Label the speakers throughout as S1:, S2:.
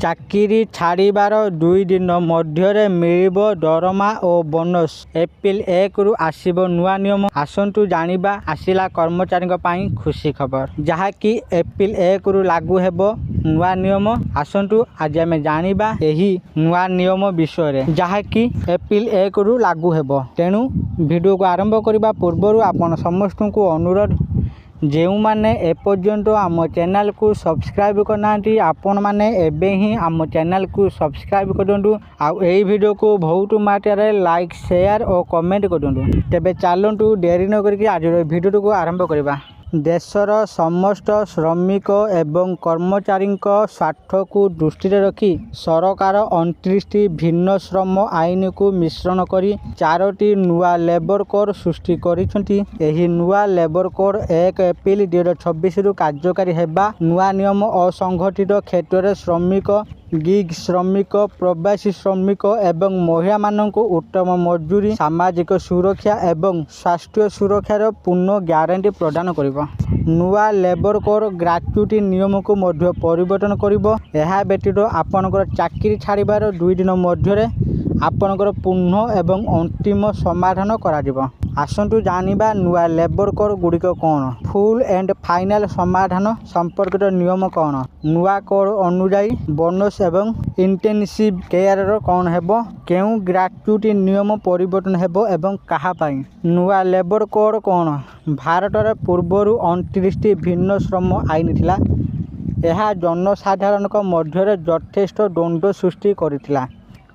S1: ଚାକିରି ଛାଡ଼ିବାର 2 ଦିନ ମଧ୍ୟରେ ମିଳିବ ଦରମା ଓ ବୋନସ୍। ଏପ୍ରିଲ 1ରୁ ଆସିବ ନୂଆ ନିୟମ। ଆସନ୍ତୁ ଜାଣିବା ଆସିଲା କର୍ମଚାରୀଙ୍କ ପାଇଁ ଖୁସି ଖବର, ଯାହାକି ଏପ୍ରିଲ 1ରୁ ଲାଗୁ ହେବ ନୂଆ ନିୟମ। ଆସନ୍ତୁ ଆଜି ଆମେ ଜାଣିବା ଏହି ନୂଆ ନିୟମ ବିଷୟରେ, ଯାହାକି ଏପ୍ରିଲ 1ରୁ ଲାଗୁ ହେବ। ତେଣୁ ଭିଡ଼ିଓକୁ ଆରମ୍ଭ କରିବା ପୂର୍ବରୁ ଆପଣ ସମସ୍ତଙ୍କୁ ଅନୁରୋଧ, ଯେଉଁମାନେ ଏପର୍ଯ୍ୟନ୍ତ ଆମ ଚ୍ୟାନେଲକୁ ସବସ୍କ୍ରାଇବ୍ କରିନାହାନ୍ତି ଆପଣମାନେ ଏବେ ହିଁ ଆମ ଚ୍ୟାନେଲକୁ ସବସ୍କ୍ରାଇବ୍ କରନ୍ତୁ। ଆଉ ଏହି ଭିଡ଼ିଓକୁ ବହୁତ ମାତ୍ରାରେ ଲାଇକ୍, ସେୟାର ଓ କମେଣ୍ଟ କରନ୍ତୁ। ତେବେ ଚାଲନ୍ତୁ ଡେରି ନ କରିକି ଆଜିର ଭିଡ଼ିଓଟିକୁ ଆରମ୍ଭ କରିବା। ଦେଶର ସମସ୍ତ ଶ୍ରମିକ ଏବଂ କର୍ମଚାରୀଙ୍କ ସ୍ୱାର୍ଥକୁ ଦୃଷ୍ଟିରେ ରଖି ସରକାର 29ଟି ଭିନ୍ନ ଶ୍ରମ ଆଇନକୁ ମିଶ୍ରଣ କରି 4ଟି ନୂଆ ଲେବର କୋଡ୍ ସୃଷ୍ଟି କରିଛନ୍ତି। ଏହି ନୂଆ ଲେବର କୋଡ୍ 1 ଏପ୍ରିଲ 2026ରୁ କାର୍ଯ୍ୟକାରୀ ହେବା। ନୂଆ ନିୟମ ଅସଂଗଠିତ କ୍ଷେତ୍ରରେ ଶ୍ରମିକ, ଗିଗ୍ ଶ୍ରମିକ, ପ୍ରବାସୀ ଶ୍ରମିକ ଏବଂ ମହିଳାମାନଙ୍କୁ ଉତ୍ତମ ମଜୁରୀ, ସାମାଜିକ ସୁରକ୍ଷା ଏବଂ ସ୍ୱାସ୍ଥ୍ୟ ସୁରକ୍ଷାର ପୂର୍ଣ୍ଣ ଗ୍ୟାରେଣ୍ଟି ପ୍ରଦାନ କରିବ। ନୂଆ ଲେବର କୋଡ୍ ଗ୍ରାଚ୍ୟୁଟି ନିୟମକୁ ମଧ୍ୟ ପରିବର୍ତ୍ତନ କରିବ। ଏହା ବ୍ୟତୀତ ଆପଣଙ୍କର ଚାକିରି ଛାଡ଼ିବାର 2 ଦିନ ମଧ୍ୟରେ ଆପଣଙ୍କର ପୂର୍ଣ୍ଣ ଏବଂ ଅନ୍ତିମ ସମାଧାନ କରାଯିବ। ଆସନ୍ତୁ ଜାଣିବା ନୂଆ ଲେବର କୋଡ୍ ଗୁଡ଼ିକ କ'ଣ। ଫୁଲ୍ ଏଣ୍ଡ ଫାଇନାଲ ସମାଧାନ ସମ୍ପର୍କିତ ନିୟମ କ'ଣ? ନୂଆ କୋଡ୍ ଅନୁଯାୟୀ ବୋନସ୍ ଏବଂ ଇଣ୍ଟେନ୍ସିଭ୍ କେୟାରର କ'ଣ ହେବ? କେଉଁ ଗ୍ରାଚ୍ୟୁଟି ନିୟମ ପରିବର୍ତ୍ତନ ହେବ ଏବଂ କାହା ପାଇଁ? ନୂଆ ଲେବର କୋଡ୍ କ'ଣ? ଭାରତରେ ପୂର୍ବରୁ 29ଟି ଭିନ୍ନ ଶ୍ରମ ଆଇନ ଥିଲା। ଏହା ଜନସାଧାରଣଙ୍କ ମଧ୍ୟରେ ଯଥେଷ୍ଟ ଦ୍ୱନ୍ଦ୍ୱ ସୃଷ୍ଟି କରିଥିଲା।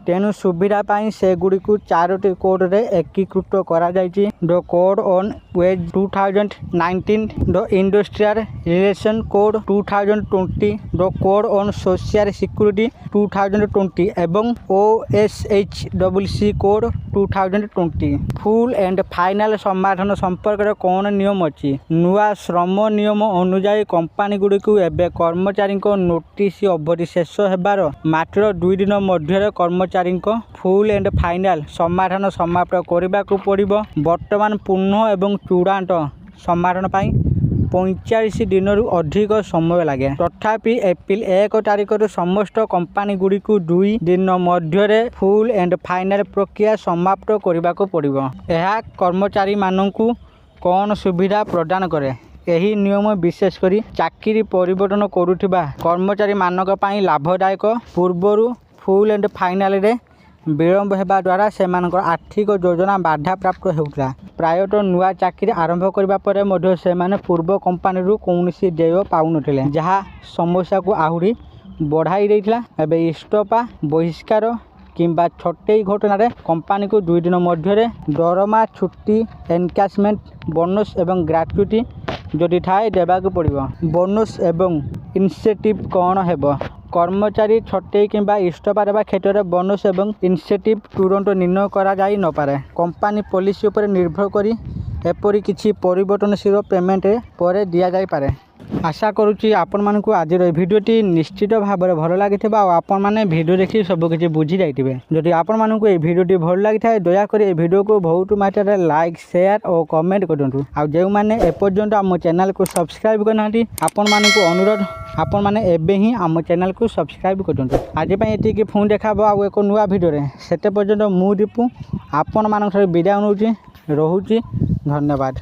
S1: ତେଣୁ ସୁବିଧା ପାଇଁ ସେଗୁଡ଼ିକୁ 4ଟି କୋଡ୍ରେ ଏକୀକୃତ କରାଯାଇଛି। The code on wage 2019, the industrial relation code 2020, the code on social security 2020 ଏବଂ OSHWC code 2020। Full and final ସମାଧାନ ସମ୍ପର୍କରେ କ'ଣ ନିୟମ ଅଛି? ନୂଆ ଶ୍ରମ ନିୟମ ଅନୁଯାୟୀ କମ୍ପାନୀଗୁଡ଼ିକୁ ଏବେ କର୍ମଚାରୀଙ୍କ ନୋଟିସ୍ ଅବଧି ଶେଷ ହେବାର ମାତ୍ର 2 ଦିନ ମଧ୍ୟରେ କର୍ମଚାରୀଙ୍କ ଫୁଲ୍ ଏଣ୍ଡ ଫାଇନାଲ ସମାଧାନ ସମାପ୍ତ କରିବାକୁ ପଡ଼ିବ। ବର୍ତ୍ତମାନ ପୂର୍ଣ୍ଣ ଏବଂ ଚୂଡ଼ାନ୍ତ ସମାଧାନ ପାଇଁ 45 ଦିନରୁ ଅଧିକ ସମୟ ଲାଗେ। ତଥାପି ଏପ୍ରିଲ 1 ତାରିଖରୁ ସମସ୍ତ କମ୍ପାନୀଗୁଡ଼ିକୁ 2 ଦିନ ମଧ୍ୟରେ ଫୁଲ୍ ଏଣ୍ଡ ଫାଇନାଲ ପ୍ରକ୍ରିୟା ସମାପ୍ତ କରିବାକୁ ପଡ଼ିବ। ଏହା କର୍ମଚାରୀମାନଙ୍କୁ କ'ଣ ସୁବିଧା ପ୍ରଦାନ କରେ? ଏହି ନିୟମ ବିଶେଷ କରି ଚାକିରି ପରିବର୍ତ୍ତନ କରୁଥିବା କର୍ମଚାରୀମାନଙ୍କ ପାଇଁ ଲାଭଦାୟକ। ପୂର୍ବରୁ ଫୁଲ୍ ଏଣ୍ଡ ଫାଇନାଲରେ ବିଳମ୍ବ ହେବା ଦ୍ୱାରା ସେମାନଙ୍କର ଆର୍ଥିକ ଯୋଜନା ବାଧାପ୍ରାପ୍ତ ହେଉଥିଲା। ପ୍ରାୟତଃ ନୂଆ ଚାକିରି ଆରମ୍ଭ କରିବା ପରେ ମଧ୍ୟ ସେମାନେ ପୂର୍ବ କମ୍ପାନୀରୁ କୌଣସି ଦେୟ ପାଉନଥିଲେ, ଯାହା ସମସ୍ୟାକୁ ଆହୁରି ବଢ଼ାଇ ଦେଇଥିଲା। ଏବେ ଇସ୍ତଫା, ବହିଷ୍କାର କିମ୍ବା ଛଟେଇ ଘଟଣାରେ କମ୍ପାନୀକୁ 2 ଦିନ ମଧ୍ୟରେ ଦରମା, ଛୁଟି, ଏନକ୍ୟାସମେଣ୍ଟ, ବୋନସ୍ ଏବଂ ଗ୍ରାଚ୍ୟୁଟି ଯଦି ଥାଏ ଦେବାକୁ ପଡ଼ିବ। ବୋନସ୍ ଏବଂ ଇନସେଣ୍ଟିଭ୍ କ'ଣ ହେବ? କର୍ମଚାରୀ ଛଟେଇ କିମ୍ବା ଇସ୍ତଫା ଦେବା କ୍ଷେତ୍ରରେ ବୋନସ୍ ଏବଂ ଇନସେଣ୍ଟିଭ୍ ତୁରନ୍ତ ନିର୍ଣ୍ଣୟ କରାଯାଇ ନପାରେ। କମ୍ପାନୀ ପଲିସି ଉପରେ ନିର୍ଭର କରି ଏପରି କିଛି ପରିବର୍ତ୍ତନଶୀଳ ପେମେଣ୍ଟ ପରେ ଦିଆଯାଇପାରେ। ଆଶା କରୁଛି ଆପଣମାନଙ୍କୁ ଆଜିର ଏହି ଭିଡ଼ିଓଟି ନିଶ୍ଚିତ ଭାବରେ ଭଲ ଲାଗିଥିବ ଆଉ ଆପଣମାନେ ଭିଡ଼ିଓ ଦେଖି ସବୁକିଛି ବୁଝିଯାଇଥିବେ। ଯଦି ଆପଣମାନଙ୍କୁ ଏହି ଭିଡ଼ିଓଟି ଭଲ ଲାଗିଥାଏ ଦୟାକରି ଏହି ଭିଡ଼ିଓକୁ ବହୁତ ମାତ୍ରାରେ ଲାଇକ୍, ସେୟାର ଓ କମେଣ୍ଟ କରନ୍ତୁ। ଆଉ ଯେଉଁମାନେ ଏପର୍ଯ୍ୟନ୍ତ ଆମ ଚ୍ୟାନେଲକୁ ସବସ୍କ୍ରାଇବ୍ କରିନାହାନ୍ତି ଆପଣମାନଙ୍କୁ ଅନୁରୋଧ, ଆପଣମାନେ ଏବେ ହିଁ ଆମ ଚ୍ୟାନେଲକୁ ସବସ୍କ୍ରାଇବ୍ କରନ୍ତୁ। ଆଜି ପାଇଁ ଏତିକି, ପୁଣି ଦେଖା ହେବ ଆଉ ଏକ ନୂଆ ଭିଡ଼ିଓରେ। ସେତେ ପର୍ଯ୍ୟନ୍ତ ମୁଁ ଦୀପୁ ଆପଣମାନଙ୍କ ଠାରୁ ବିଦାୟ ନେଉଛି। ରହୁଛି। ଧନ୍ୟବାଦ।